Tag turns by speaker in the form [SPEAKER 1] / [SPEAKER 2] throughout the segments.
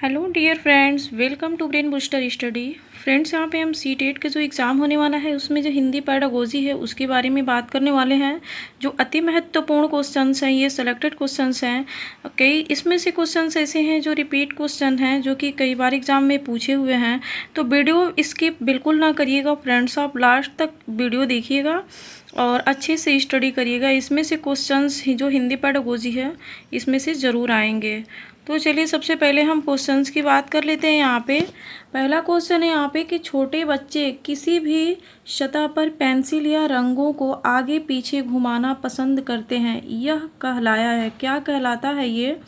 [SPEAKER 1] Hello dear friends, welcome to brain booster study. Friends, यहाँ पे हम सी-टेट के जो एग्ज़ाम होने वाला है उसमें जो हिंदी पैडागोजी है उसके बारे में बात करने वाले हैं। जो अति महत्वपूर्ण क्वेश्चंस हैं, ये सेलेक्टेड क्वेश्चंस हैं। कई इसमें से क्वेश्चंस ऐसे हैं जो रिपीट क्वेश्चन हैं, जो कि कई बार एग्ज़ाम में पूछे हुए हैं। तो वीडियो स्किप बिल्कुल ना करिएगा फ्रेंड्स, आप लास्ट तक वीडियो देखिएगा और अच्छे से स्टडी करिएगा। इसमें से क्वेश्चंस जो हिंदी पैडागोजी है इसमें से ज़रूर आएंगे। तो चलिए सबसे पहले हम क्वेश्चंस की बात कर लेते हैं। यहाँ पे पहला क्वेश्चन है यहाँ पे कि छोटे बच्चे किसी भी सतह पर पेंसिल या रंगों को आगे पीछे घुमाना पसंद करते हैं, यह कहलाया है, क्या कहलाता है ये?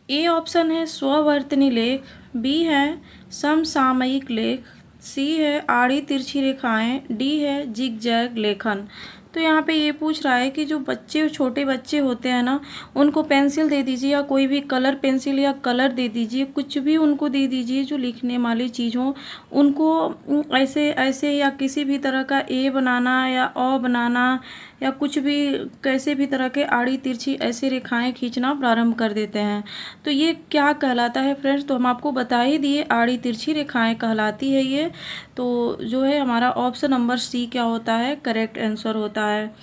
[SPEAKER 1] ए ऑप्शन है स्ववर्तनी लेख, बी है समसामयिक लेख, सी है आड़ी तिरछी रेखाएं, डी है जिग जैग लेखन। तो यहाँ पे ये पूछ रहा है कि जो बच्चे छोटे बच्चे होते हैं ना, उनको पेंसिल दे दीजिए या कोई भी कलर पेंसिल या कलर दे दीजिए, कुछ भी उनको दे दीजिए जो लिखने वाली चीज़ हो। उनको ऐसे ऐसे या किसी भी तरह का ए बनाना या अ बनाना या कुछ भी कैसे भी तरह के आड़ी तिरछी ऐसे रेखाएं खींचना प्रारंभ कर देते हैं। तो ये क्या कहलाता है फ्रेंड्स? तो हम आपको बता ही दिए, आड़ी तिरछी रेखाएं कहलाती है ये। तो जो है हमारा ऑप्शन नंबर सी क्या होता है, करेक्ट आंसर होता है।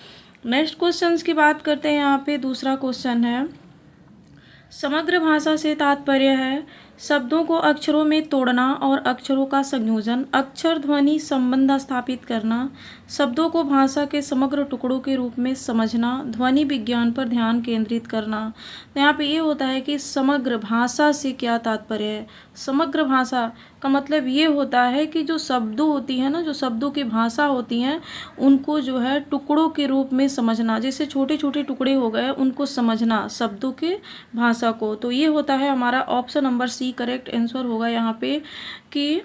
[SPEAKER 1] नेक्स्ट क्वेश्चन की बात करते हैं। यहाँ पे दूसरा क्वेश्चन है, समग्र भाषा से तात्पर्य है शब्दों को अक्षरों में तोड़ना और अक्षरों का संयोजन, अक्षर ध्वनि संबंध स्थापित करना, शब्दों को भाषा के समग्र टुकड़ों के रूप में समझना, ध्वनि विज्ञान पर ध्यान केंद्रित करना। तो यहाँ पे ये होता है कि समग्र भाषा से क्या तात्पर्य है। समग्र भाषा का मतलब ये होता है कि जो शब्दों होती हैं ना, जो शब्दों की भाषा होती हैं, उनको जो है टुकड़ों के रूप में समझना, जैसे छोटे छोटे टुकड़े हो गए उनको समझना शब्दों के भाषा को। तो ये होता है हमारा option number C correct answer होगा यहाँ पे, कि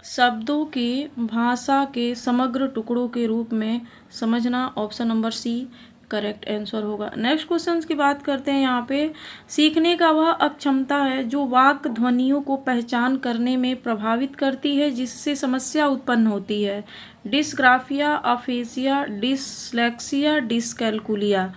[SPEAKER 1] शब्दों की भाषा के समग्र टुकड़ों के रूप में समझना, option number C correct answer होगा। नेक्स्ट क्वेश्चन की बात करते हैं। यहाँ पे सीखने का वह अक्षमता है जो वाक ध्वनियों को पहचान करने में प्रभावित करती है जिससे समस्या उत्पन्न होती है। Dysgraphia, aphasia, dyslexia, dyscalculia.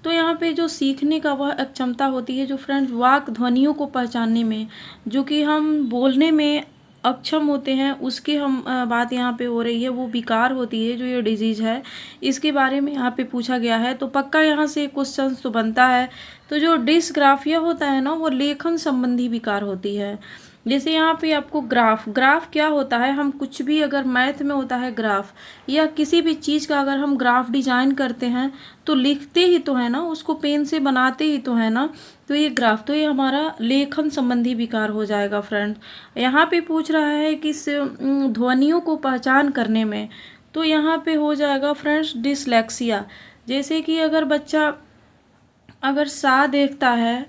[SPEAKER 1] तो यहाँ पे जो सीखने का वह अक्षमता होती है जो फ्रेंड्स वाक ध्वनियों को पहचानने में, जो कि हम बोलने में अक्षम होते हैं, उसकी हम बात यहाँ पे हो रही है, वो विकार होती है जो ये डिजीज है, इसके बारे में यहाँ पे पूछा गया है। तो पक्का यहाँ से क्वेश्चन तो बनता है। तो जो डिस्ग्राफिया होता है ना, वो लेखन संबंधी विकार होती है। जैसे यहाँ पे आपको ग्राफ क्या होता है, हम कुछ भी अगर मैथ में होता है ग्राफ, या किसी भी चीज़ का अगर हम ग्राफ डिजाइन करते हैं तो लिखते ही तो है ना, उसको पेन से बनाते ही तो है ना। तो ये ग्राफ, तो ये हमारा लेखन संबंधी विकार हो जाएगा फ्रेंड। यहाँ पे पूछ रहा है कि ध्वनियों को पहचान करने में, तो यहाँ पे हो जाएगा फ्रेंड्स डिसलेक्सिया। जैसे कि अगर बच्चा अगर सा देखता है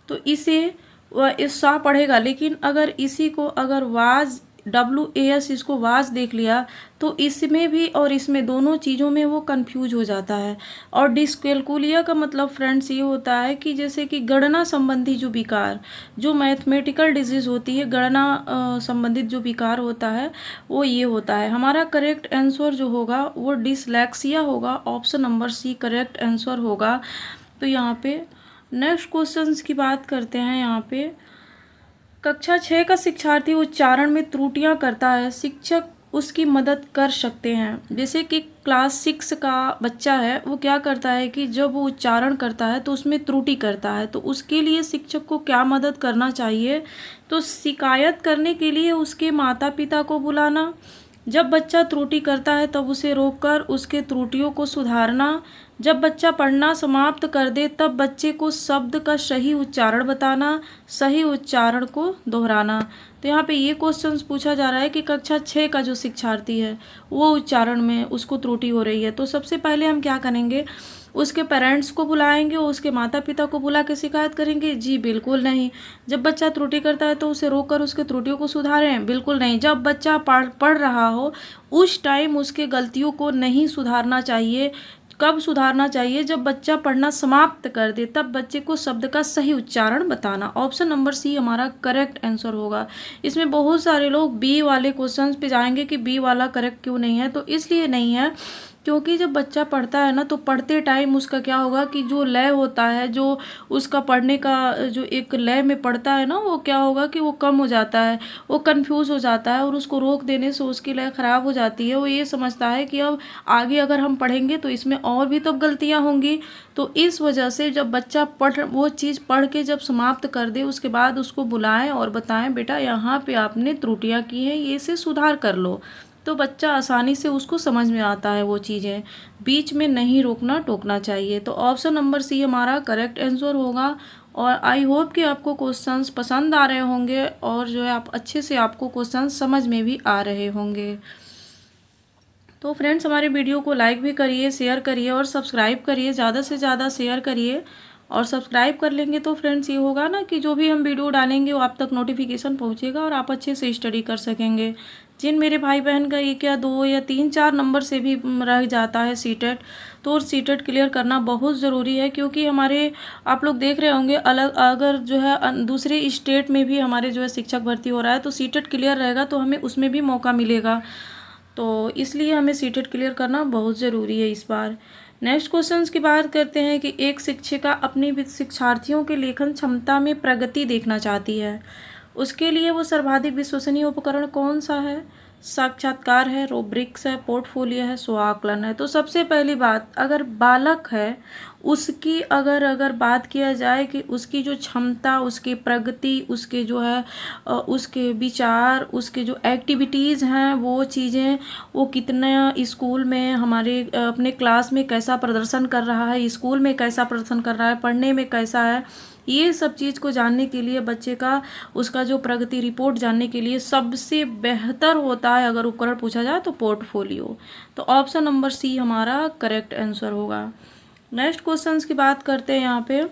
[SPEAKER 1] तो इसे वह इस सा पढ़ेगा, लेकिन अगर इसी को अगर वाज WAS इसको वाज देख लिया तो इसमें भी और इसमें दोनों चीज़ों में वो कंफ्यूज हो जाता है। और डिस्कैलकुलिया का मतलब फ्रेंड्स ये होता है कि जैसे कि गणना संबंधी जो विकार, जो मैथमेटिकल डिजीज होती है, गणना संबंधित जो विकार होता है वो ये होता है। हमारा करेक्ट आंसर जो होगा वो डिसलेक्सिया होगा, option number C correct answer होगा। तो यहाँ पे नेक्स्ट क्वेश्चंस की बात करते हैं। यहाँ पे कक्षा 6 का शिक्षार्थी उच्चारण में त्रुटियां करता है, शिक्षक उसकी मदद कर सकते हैं। जैसे कि क्लास 6 का बच्चा है, वो क्या करता है कि जब वो उच्चारण करता है तो उसमें त्रुटि करता है, तो उसके लिए शिक्षक को क्या मदद करना चाहिए? तो शिकायत करने के लिए उसके माता पिता को बुलाना, जब बच्चा त्रुटि करता है तब उसे रोककर उसके त्रुटियों को सुधारना, जब बच्चा पढ़ना समाप्त कर दे तब बच्चे को शब्द का सही उच्चारण बताना, सही उच्चारण को दोहराना। तो यहाँ पे ये क्वेश्चन पूछा जा रहा है कि कक्षा 6 का जो शिक्षार्थी है वो उच्चारण में उसको त्रुटि हो रही है। तो सबसे पहले हम क्या करेंगे, उसके पेरेंट्स को बुलाएंगे, उसके माता पिता को बुला के शिकायत करेंगे? जी बिल्कुल नहीं। जब बच्चा त्रुटि करता है तो उसे रोककर उसके त्रुटियों को सुधारें? बिल्कुल नहीं। जब बच्चा पढ़ रहा हो उस टाइम उसके गलतियों को नहीं सुधारना चाहिए। कब सुधारना चाहिए? जब बच्चा पढ़ना समाप्त कर दे तब बच्चे को शब्द का सही उच्चारण बताना। ऑप्शन नंबर सी हमारा करेक्ट आंसर होगा। इसमें बहुत सारे लोग बी वाले क्वेश्चंस पे जाएंगे कि बी वाला करेक्ट क्यों नहीं है, तो इसलिए नहीं है क्योंकि जब बच्चा पढ़ता है ना तो पढ़ते टाइम उसका क्या होगा कि जो लय होता है, जो उसका पढ़ने का जो एक लय में पढ़ता है ना, वो क्या होगा कि वो कम हो जाता है, वो कंफ्यूज हो जाता है और उसको रोक देने से उसकी लय ख़राब हो जाती है। वो ये समझता है कि अब आगे अगर हम पढ़ेंगे तो इसमें और भी तो गलतियाँ होंगी। तो इस वजह से जब बच्चा वो चीज़ पढ़ के जब समाप्त कर दे, उसके बाद उसको बुलाएं और बताएं बेटा यहाँ पे आपने त्रुटियाँ की हैं, ये से सुधार कर लो। तो बच्चा आसानी से उसको समझ में आता है वो चीज़ें। बीच में नहीं रोकना टोकना चाहिए। तो ऑप्शन नंबर सी हमारा करेक्ट आंसर होगा। और आई होप कि आपको क्वेश्चंस पसंद आ रहे होंगे और जो है आप अच्छे से आपको क्वेश्चंस समझ में भी आ रहे होंगे। तो फ्रेंड्स हमारे वीडियो को लाइक भी करिए, शेयर करिए और सब्सक्राइब करिए, ज़्यादा से ज़्यादा शेयर करिए। और सब्सक्राइब कर लेंगे तो फ्रेंड्स ये होगा ना कि जो भी हम वीडियो डालेंगे वो आप तक नोटिफिकेशन पहुंचेगा और आप अच्छे से स्टडी कर सकेंगे। जिन मेरे भाई बहन का 1 या 2 या 3-4 नंबर से भी रह जाता है सीटेट, तो सीटेट क्लियर करना बहुत ज़रूरी है। क्योंकि हमारे आप लोग देख रहे होंगे अलग अगर जो है दूसरे स्टेट में भी हमारे जो है शिक्षक भर्ती हो रहा है, तो सीटेट क्लियर रहेगा तो हमें उसमें भी मौका मिलेगा। तो इसलिए हमें सीटेट क्लियर करना बहुत ज़रूरी है इस बार। नेक्स्ट क्वेश्चंस की बात करते हैं कि एक शिक्षिका अपनी शिक्षार्थियों के लेखन क्षमता में प्रगति देखना चाहती है, उसके लिए वो सर्वाधिक विश्वसनीय उपकरण कौन सा है? साक्षात्कार है, रूब्रिक्स है, पोर्टफोलियो है, स्व आकलन है। तो सबसे पहली बात, अगर बालक है उसकी अगर बात किया जाए कि उसकी जो क्षमता, उसकी प्रगति, उसके जो है उसके विचार, उसके जो एक्टिविटीज़ हैं, वो चीज़ें वो कितना स्कूल में हमारे अपने क्लास में कैसा प्रदर्शन कर रहा है, स्कूल में कैसा प्रदर्शन कर रहा है, पढ़ने में कैसा है, ये सब चीज़ को जानने के लिए बच्चे का उसका जो प्रगति रिपोर्ट जानने के लिए सबसे बेहतर होता है अगर उपकरण पूछा जाए तो पोर्टफोलियो। तो ऑप्शन नंबर सी हमारा करेक्ट आंसर होगा। नेक्स्ट क्वेश्चंस की बात करते हैं यहाँ पे।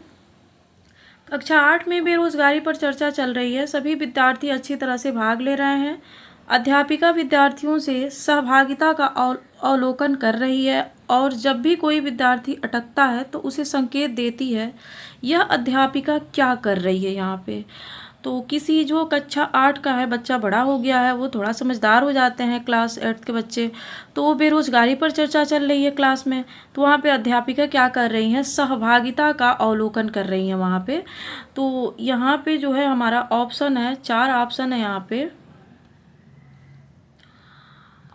[SPEAKER 1] कक्षा 8 में बेरोजगारी पर चर्चा चल रही है, सभी विद्यार्थी अच्छी तरह से भाग ले रहे हैं। अध्यापिका विद्यार्थियों से सहभागिता का अवलोकन कर रही है और जब भी कोई विद्यार्थी अटकता है तो उसे संकेत देती है। यह अध्यापिका क्या कर रही है यहाँ पे? तो किसी जो कक्षा 8 का है, बच्चा बड़ा हो गया है, वो थोड़ा समझदार हो जाते हैं क्लास 8 के बच्चे, तो वो बेरोजगारी पर चर्चा चल रही है क्लास में, तो वहाँ पे अध्यापिका क्या कर रही हैं? सहभागिता का अवलोकन कर रही हैं वहाँ पे। तो यहाँ पे जो है हमारा ऑप्शन है, 4 ऑप्शन है यहाँ पे।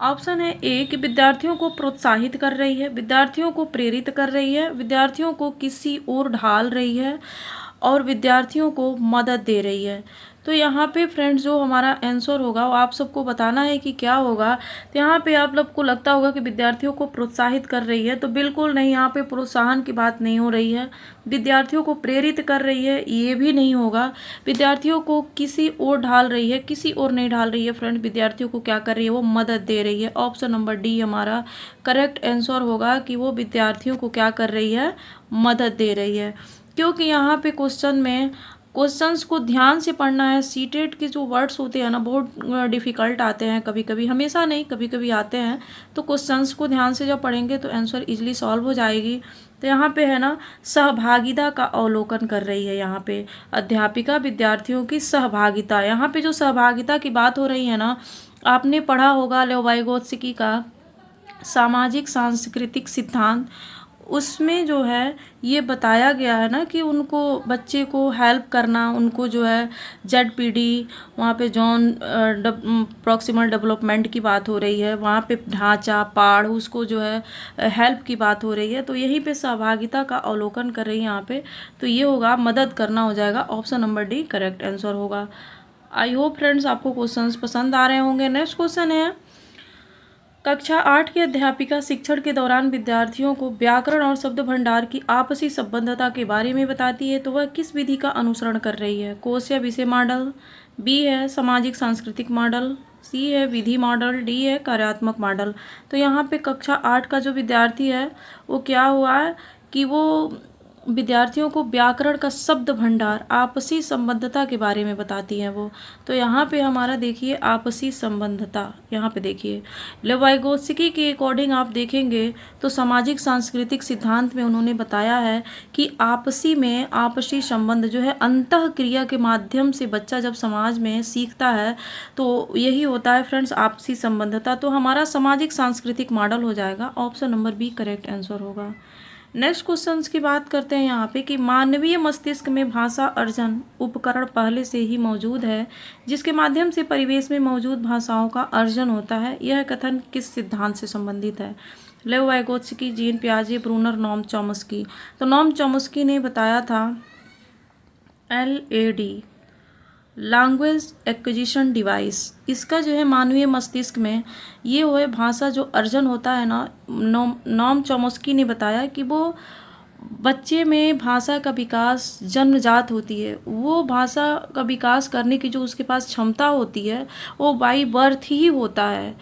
[SPEAKER 1] ऑप्शन है ए कि विद्यार्थियों को प्रोत्साहित कर रही है, विद्यार्थियों को प्रेरित कर रही है, विद्यार्थियों को किसी ओर ढाल रही है और विद्यार्थियों को मदद दे रही है। तो यहाँ पे फ्रेंड्स जो हमारा आंसर होगा वो आप सबको बताना है कि क्या होगा। तो यहाँ पे आप लोग को लगता होगा कि विद्यार्थियों को प्रोत्साहित कर रही है, तो बिल्कुल नहीं, यहाँ पे प्रोत्साहन की बात नहीं हो रही है। विद्यार्थियों को प्रेरित कर रही है, ये भी नहीं होगा। विद्यार्थियों को किसी ओर ढाल रही है, किसी और नहीं ढाल रही है फ्रेंड, विद्यार्थियों को क्या कर रही है? वो मदद दे रही है। ऑप्शन नंबर डी हमारा करेक्ट आंसर होगा कि वो विद्यार्थियों को क्या कर रही है? मदद दे रही है। क्योंकि यहाँ पे क्वेश्चंस को ध्यान से पढ़ना है। सीटेट के जो वर्ड्स होते हैं ना बहुत डिफ़िकल्ट आते हैं, कभी कभी, हमेशा नहीं, कभी कभी आते हैं। तो क्वेश्चंस को ध्यान से जब पढ़ेंगे तो आंसर इजीली सॉल्व हो जाएगी। तो यहाँ पे है ना सहभागिता का अवलोकन कर रही है, यहाँ पे अध्यापिका विद्यार्थियों की सहभागिता। यहाँ पे जो सहभागिता की बात हो रही है ना, आपने पढ़ा होगा लेओ वाइगोत्स्की का सामाजिक सांस्कृतिक सिद्धांत, उसमें जो है ये बताया गया है ना कि उनको बच्चे को हेल्प करना, उनको जो है ZPD, वहाँ पे जॉन प्रॉक्सिमल डेवलपमेंट की बात हो रही है, वहाँ पे ढांचा पाड़ उसको जो है हेल्प की बात हो रही है। तो यहीं पे सहभागिता का अवलोकन कर रही है यहाँ पे। तो ये होगा मदद करना, हो जाएगा option number D correct answer होगा। आई होप फ्रेंड्स आपको क्वेश्चंस पसंद आ रहे होंगे। नेक्स्ट क्वेश्चन है, कक्षा 8 की अध्यापिका शिक्षण के दौरान विद्यार्थियों को व्याकरण और शब्द भंडार की आपसी संबद्धता के बारे में बताती है, तो वह किस विधि का अनुसरण कर रही है? कोश या विषय मॉडल, बी है सामाजिक सांस्कृतिक मॉडल, सी है विधि मॉडल, डी है कार्यात्मक मॉडल। तो यहाँ पे कक्षा 8 का जो विद्यार्थी है वो क्या हुआ है कि वो विद्यार्थियों को व्याकरण का शब्द भंडार, आपसी संबद्धता के बारे में बताती हैं वो। तो यहाँ पे हमारा देखिए आपसी संबद्धता, यहाँ पे देखिए लेवाइगोत्स्की के अकॉर्डिंग आप देखेंगे तो सामाजिक सांस्कृतिक सिद्धांत में उन्होंने बताया है कि आपसी संबंध जो है अंतः क्रिया के माध्यम से बच्चा जब समाज में सीखता है तो यही होता है फ्रेंड्स आपसी संबद्धता। तो हमारा सामाजिक सांस्कृतिक मॉडल हो जाएगा, option number B correct answer होगा। नेक्स्ट क्वेश्चंस की बात करते हैं यहाँ पे कि मानवीय मस्तिष्क में भाषा अर्जन उपकरण पहले से ही मौजूद है जिसके माध्यम से परिवेश में मौजूद भाषाओं का अर्जन होता है। यह कथन किस सिद्धांत से संबंधित है? लेव वाइगोत्स्की, जीन पियाजे, ब्रूनर, नॉम चॉम्स्की। तो नॉम चॉम्स्की ने बताया था LAD, लैंग्वेज एक्विजिशन डिवाइस। इसका जो है मानवीय मस्तिष्क में ये वो है भाषा जो अर्जन होता है ना, नॉम चॉम्स्की ने बताया कि वो बच्चे में भाषा का विकास जन्मजात होती है। वो भाषा का विकास करने की जो उसके पास क्षमता होती है वो बाई बर्थ ही होता है।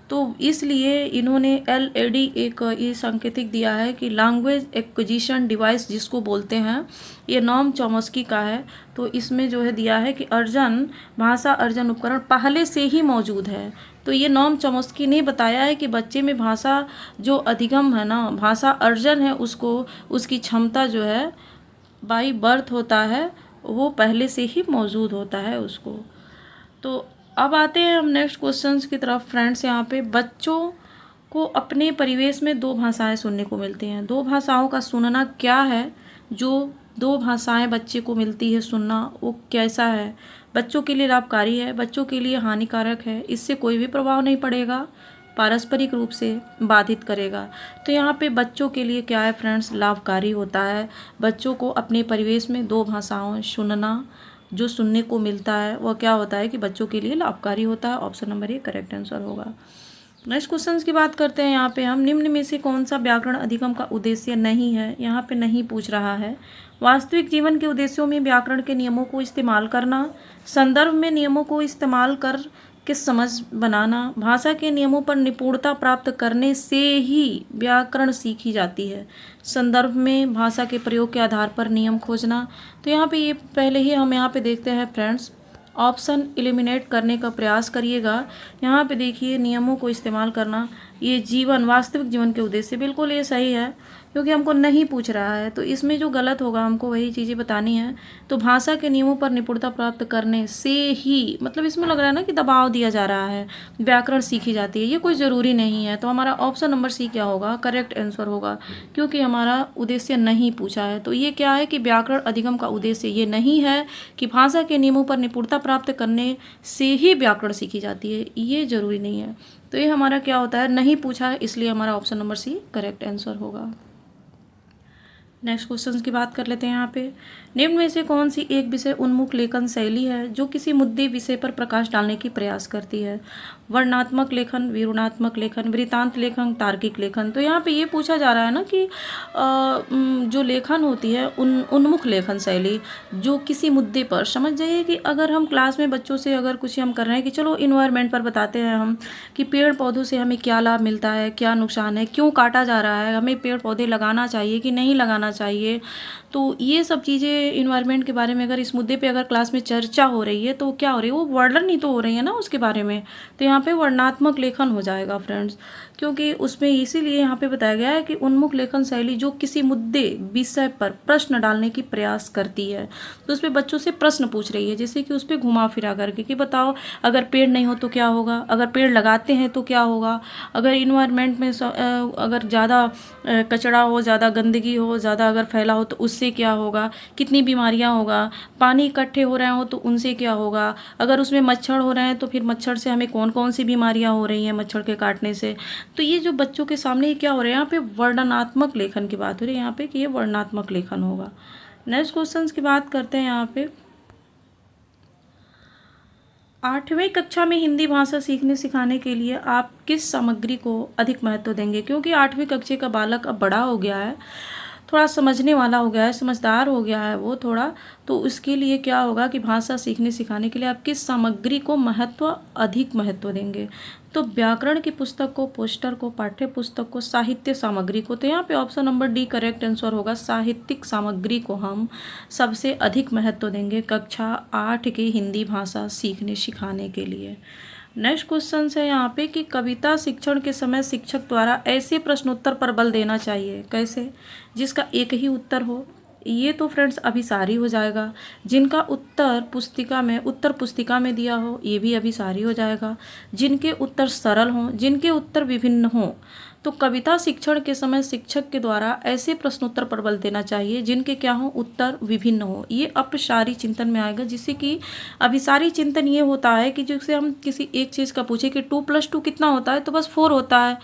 [SPEAKER 1] तो इसलिए इन्होंने LAD एक ये सांकेतिक दिया है कि लैंग्वेज एक्विजिशन डिवाइस जिसको बोलते हैं, ये नॉम चॉम्स्की का है। तो इसमें जो है दिया है कि भाषा अर्जन उपकरण पहले से ही मौजूद है। तो ये नॉम चॉम्स्की ने बताया है कि बच्चे में भाषा जो अधिगम है ना, भाषा अर्जन है, उसकी क्षमता जो है बाई बर्थ होता है, वो पहले से ही मौजूद होता है उसको। तो अब आते हैं हम नेक्स्ट क्वेश्चंस की तरफ फ्रेंड्स। यहाँ पे बच्चों को अपने परिवेश में दो भाषाएं सुनने को मिलती हैं। दो भाषाओं का सुनना क्या है? जो दो भाषाएं बच्चे को मिलती है सुनना, वो कैसा है? बच्चों के लिए लाभकारी है, बच्चों के लिए हानिकारक है, इससे कोई भी प्रभाव नहीं पड़ेगा, पारस्परिक रूप से बाधित करेगा। तो यहाँ पे बच्चों के लिए क्या है फ्रेंड्स? लाभकारी होता है। बच्चों को अपने परिवेश में दो भाषाओं सुनना जो सुनने को मिलता है वह क्या होता है कि बच्चों के लिए लाभकारी होता है। Option number A correct answer होगा। नेक्स्ट क्वेश्चन की बात करते हैं। यहाँ पे हम निम्न में से कौन सा व्याकरण अधिगम का उद्देश्य नहीं है? यहाँ पे नहीं पूछ रहा है। वास्तविक जीवन के उद्देश्यों में व्याकरण के नियमों को इस्तेमाल करना, संदर्भ में नियमों को इस्तेमाल कर के समझ बनाना, भाषा के नियमों पर निपुणता प्राप्त करने से ही व्याकरण सीखी जाती है, संदर्भ में भाषा के प्रयोग के आधार पर नियम खोजना। तो यहाँ पे ये पहले ही हम यहाँ पे देखते हैं फ्रेंड्स, ऑप्शन एलिमिनेट करने का प्रयास करिएगा। यहाँ पे देखिए नियमों को इस्तेमाल करना, ये वास्तविक जीवन के उद्देश्य, बिल्कुल ये सही है क्योंकि हमको नहीं पूछ रहा है। तो इसमें जो गलत होगा हमको वही चीज़ें बतानी है। तो भाषा के नियमों पर निपुणता प्राप्त करने से ही, मतलब इसमें लग रहा है ना कि दबाव दिया जा रहा है, व्याकरण सीखी जाती है, ये कोई ज़रूरी नहीं है। तो हमारा ऑप्शन नंबर सी क्या होगा? करेक्ट आंसर होगा, क्योंकि हमारा उद्देश्य नहीं पूछा है। तो ये क्या है कि व्याकरण अधिगम का उद्देश्य ये नहीं है कि भाषा के नियमों पर निपुणता प्राप्त करने से ही व्याकरण सीखी जाती है, ये ज़रूरी नहीं है। तो ये हमारा क्या होता है? नहीं पूछा है, इसलिए हमारा option number C correct answer होगा। नेक्स्ट क्वेश्चन की बात कर लेते हैं। यहाँ पे निम्न में से कौन सी एक विषय उन्मुख लेखन शैली है जो किसी मुद्दे विषय पर प्रकाश डालने की प्रयास करती है? वर्णनात्मक लेखन, विवरणात्मक लेखन, वृत्तांत लेखन, तार्किक लेखन। तो यहाँ पे ये पूछा जा रहा है ना कि जो लेखन होती है उन्मुख लेखन शैली जो किसी मुद्दे पर, समझ जाइए कि अगर हम क्लास में बच्चों से अगर कुछ हम कर रहे हैं कि चलो इन्वायरमेंट पर बताते हैं हम कि पेड़ पौधों से हमें क्या लाभ मिलता है, क्या नुकसान है, क्यों काटा जा रहा है, हमें पेड़ पौधे लगाना चाहिए कि नहीं लगाना चाहिए। तो ये सब चीज़ें इन्वायरमेंट के बारे में अगर इस मुद्दे पे अगर क्लास में चर्चा हो रही है तो क्या हो रही है? वो वर्णन ही तो हो रही है ना उसके बारे में। तो यहाँ पे वर्णनात्मक लेखन हो जाएगा फ्रेंड्स, क्योंकि उसमें इसीलिए यहाँ पे बताया गया है कि उन्मुख लेखन शैली जो किसी मुद्दे विषय पर प्रश्न डालने की प्रयास करती है। तो उसमें बच्चों से प्रश्न पूछ रही है, जैसे कि उस पर घुमा फिरा करके कि बताओ अगर पेड़ नहीं हो तो क्या होगा, अगर पेड़ लगाते हैं तो क्या होगा, अगर इन्वायरमेंट में अगर ज़्यादा कचरा हो, ज़्यादा गंदगी हो, ज़्यादा अगर फैला हो तो उससे क्या होगा, कितनी बीमारियां होगा, पानी इकट्ठे हो रहे हो तो उनसे क्या होगा, अगर उसमें मच्छर हो रहे हैं तो फिर मच्छर से हमें कौन कौन सी बीमारियां हो रही हैं मच्छर के काटने से। तो ये जो बच्चों के सामने क्या हो रहा है, यहाँ पे वर्णनात्मक लेखन की बात हो रही है यहाँ पे कि ये वर्णनात्मक लेखन होगा। नेक्स्ट क्वेश्चन की बात करते हैं। यहाँ पे 8वीं कक्षा में हिंदी भाषा सीखने सिखाने के लिए आप किस सामग्री को अधिक महत्व देंगे? क्योंकि 8वीं कक्षा का बालक अब बड़ा हो गया है, थोड़ा समझने वाला हो गया है, समझदार हो गया है वो थोड़ा, तो उसके लिए क्या होगा कि भाषा सीखने सिखाने के लिए आप किस सामग्री को अधिक महत्व देंगे। तो व्याकरण की पुस्तक को, पोस्टर को, पाठ्य पुस्तक को, साहित्य सामग्री को। तो यहाँ पे option number D correct answer होगा। साहित्यिक सामग्री को हम सबसे अधिक महत्व देंगे कक्षा 8 की हिंदी भाषा सीखने सिखाने के लिए। नेक्स्ट क्वेश्चन है यहाँ पे कि कविता शिक्षण के समय शिक्षक द्वारा ऐसे प्रश्नोत्तर पर बल देना चाहिए, कैसे, जिसका एक ही उत्तर हो। ये तो फ्रेंड्स अभिसारी हो जाएगा। जिनका उत्तर पुस्तिका में दिया हो, ये भी अभिसारी हो जाएगा। जिनके उत्तर सरल हों, जिनके उत्तर विभिन्न हों। तो कविता शिक्षण के समय शिक्षक के द्वारा ऐसे प्रश्नोत्तर पर बल देना चाहिए जिनके क्या हो, उत्तर विभिन्न हो। ये अपसारी चिंतन में आएगा, जिससे कि अभिसारी चिंतन ये होता है कि जैसे हम किसी एक चीज़ का पूछे कि 2+2 कितना होता है, तो बस 4 होता है।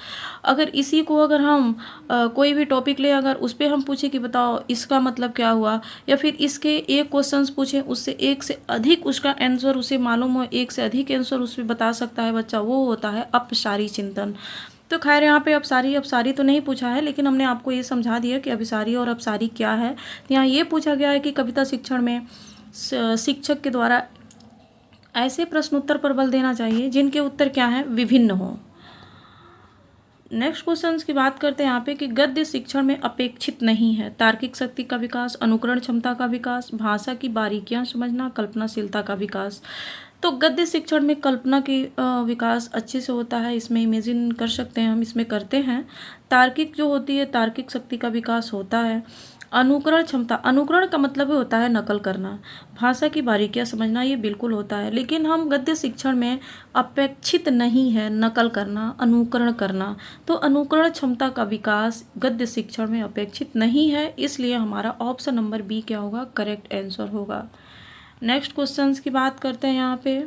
[SPEAKER 1] अगर इसी को अगर हम कोई भी टॉपिक ले, अगर उस पर हम पूछे कि बताओ इसका मतलब क्या हुआ, या फिर इसके एक क्वेश्चंस पूछें, उससे एक से अधिक उसका आंसर उसे मालूम हो, एक से अधिक आंसर उस पर बता सकता है बच्चा, वो होता है अपसारी चिंतन। तो खैर यहाँ पे अपसारी तो नहीं पूछा है, लेकिन हमने आपको ये समझा दिया कि अभिसारी और अपसारी क्या है। तो यहाँ ये पूछा गया है कि कविता शिक्षण में शिक्षक के द्वारा ऐसे प्रश्नोत्तर पर बल देना चाहिए जिनके उत्तर क्या है, विभिन्न हो। नेक्स्ट क्वेश्चन की बात करते हैं यहाँ पे कि गद्य शिक्षण में अपेक्षित नहीं है तार्किक शक्ति का विकास, अनुकरण क्षमता का विकास, भाषा की बारीकियां समझना, कल्पनाशीलता का विकास। तो गद्य शिक्षण में कल्पना की विकास अच्छे से होता है, इसमें इमेजिन कर सकते हैं हम, इसमें करते हैं। तार्किक जो होती है, तार्किक शक्ति का विकास होता है। अनुकरण क्षमता, अनुकरण का मतलब ही होता है नकल करना। भाषा की बारीकियां समझना, ये बिल्कुल होता है, लेकिन हम गद्य शिक्षण में अपेक्षित नहीं है नकल करना, अनुकरण करना। तो अनुकरण क्षमता का विकास गद्य शिक्षण में अपेक्षित नहीं है, इसलिए हमारा ऑप्शन नंबर बी क्या होगा, करेक्ट आंसर होगा। नेक्स्ट क्वेश्चंस की बात करते हैं यहाँ पे।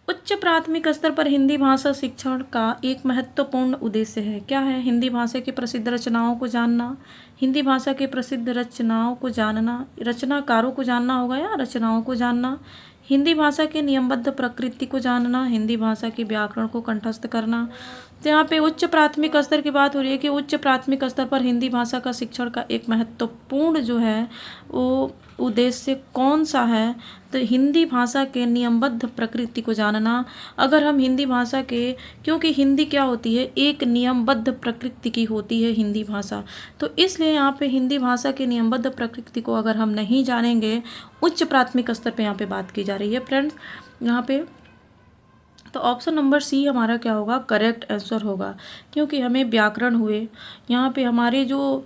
[SPEAKER 1] उच्च प्राथमिक स्तर पर हिंदी भाषा शिक्षण का एक महत्वपूर्ण उद्देश्य है, क्या है, हिंदी भाषा की प्रसिद्ध रचनाओं को जानना, हिंदी भाषा के प्रसिद्ध रचनाओं को जानना, रचनाकारों को जानना होगा या रचनाओं को जानना, हिंदी भाषा के नियमबद्ध प्रकृति को जानना, हिंदी भाषा के व्याकरण को कंठस्थ करना। तो यहाँ पे उच्च प्राथमिक स्तर की बात हो रही है कि उच्च प्राथमिक स्तर पर हिंदी भाषा का शिक्षण का एक महत्वपूर्ण जो है वो उद्देश्य कौन सा है, तो हिंदी भाषा के नियमबद्ध प्रकृति को जानना। अगर हम हिंदी भाषा के, क्योंकि हिंदी क्या होती है, एक नियमबद्ध प्रकृति की होती है हिंदी भाषा, तो इसलिए यहाँ पे हिंदी भाषा के नियमबद्ध प्रकृति को अगर हम नहीं जानेंगे, उच्च प्राथमिक स्तर पे यहाँ पे बात की जा रही है फ्रेंड्स यहाँ पे, तो ऑप्शन नंबर सी हमारा क्या होगा, करेक्ट आंसर होगा। क्योंकि हमें व्याकरण हुए, यहाँ पे हमारे जो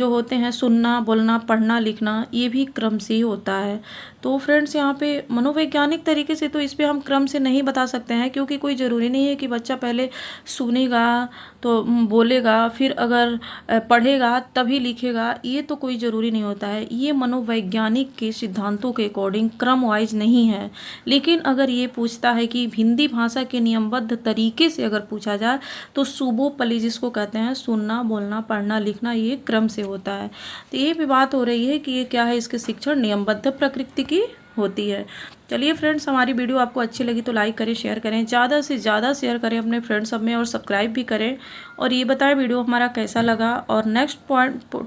[SPEAKER 1] होते हैं सुनना, बोलना, पढ़ना, लिखना, ये भी क्रम से ही होता है। तो फ्रेंड्स यहाँ पे मनोवैज्ञानिक तरीके से तो इस पे हम क्रम से नहीं बता सकते हैं, क्योंकि कोई ज़रूरी नहीं है कि बच्चा पहले सुनेगा तो बोलेगा, फिर अगर पढ़ेगा तभी लिखेगा, ये तो कोई ज़रूरी नहीं होता है। ये मनोवैज्ञानिक के सिद्धांतों के अकॉर्डिंग क्रम वाइज नहीं है। लेकिन अगर ये पूछता है कि हिंदी भाषा के नियमबद्ध तरीके से अगर पूछा जाए, तो सुबोपली जिसको कहते हैं, सुनना, बोलना, पढ़ना, लिखना, ये क्रम से होता है। तो ये भी बात हो रही है कि ये क्या है, इसके शिक्षण नियमबद्ध प्रकृति की होती है। चलिए फ्रेंड्स, हमारी वीडियो आपको अच्छी लगी तो लाइक करें, शेयर करें, ज़्यादा से ज़्यादा शेयर करें अपने फ्रेंड्स सब में, और सब्सक्राइब भी करें। और ये बताएं वीडियो हमारा कैसा लगा, और नेक्स्ट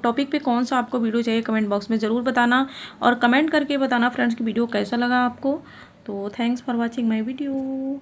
[SPEAKER 1] टॉपिक पे कौन सा आपको वीडियो चाहिए कमेंट बॉक्स में ज़रूर बताना, और कमेंट करके बताना फ्रेंड्स की वीडियो कैसा लगा आपको। तो thanks for watching my video.